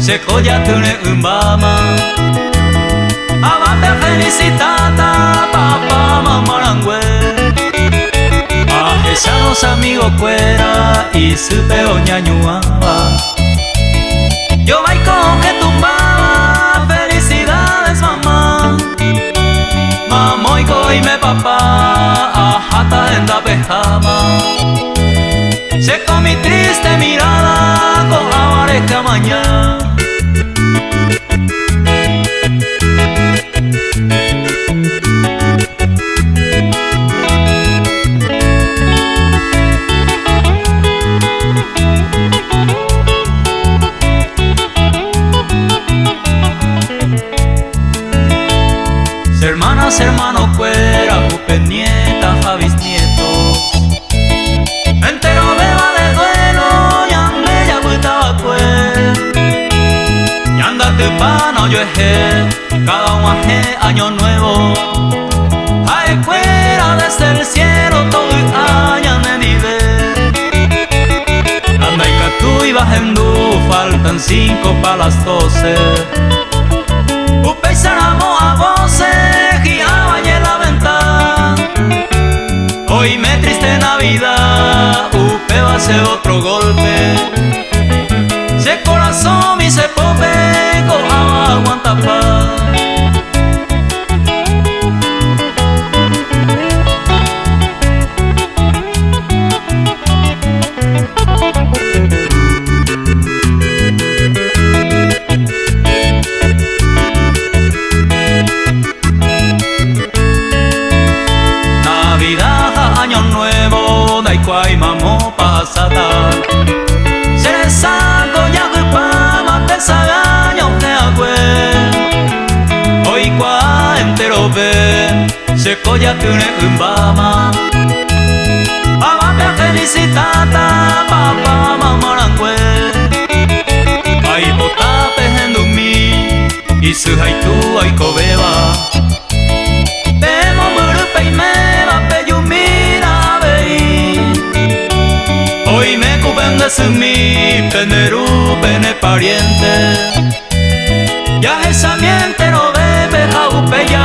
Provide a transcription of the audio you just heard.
secogliatune un bama. Avate felicitata, papá, mamá langue. A los amigos fuera y su peo ñañuaba. Yo baico que tumbaba, felicidades mamá. Mamoico y me papá, ajata en la pejama. Se con mi triste mirada, con abareja mañana. Hermanas, hermanos, fuera, pupe, nietas, javis, nietos. Entero beba de duelo, ya me ya gustaba pues. Y andate pana, yo eje, cada un aje, año nuevo. Ay, fuera desde el cielo, todo el año de nivel. Anda y que tú ibas en faltan 5 para las 12. Pupe y sanamo a voces, guiaba y en la ventana. Hoy me triste Navidad, Upe va a ser otro golpe. Se corazón y se pope, cojaba aguanta paz. Año nuevo, daikwai mamo pasada. Se saco ya que pama te sagaño que agüe. Hoy qua entero ve, se colla tune un bama. Abate felicitata, papá mamá langue. Ay botape en mi, y su hay tu ay cobeba. Vemos murupe y me va peyumi. Hoy me cuben de mi peneru, pene pariente. Ya esa miente no bebe, jaupe ya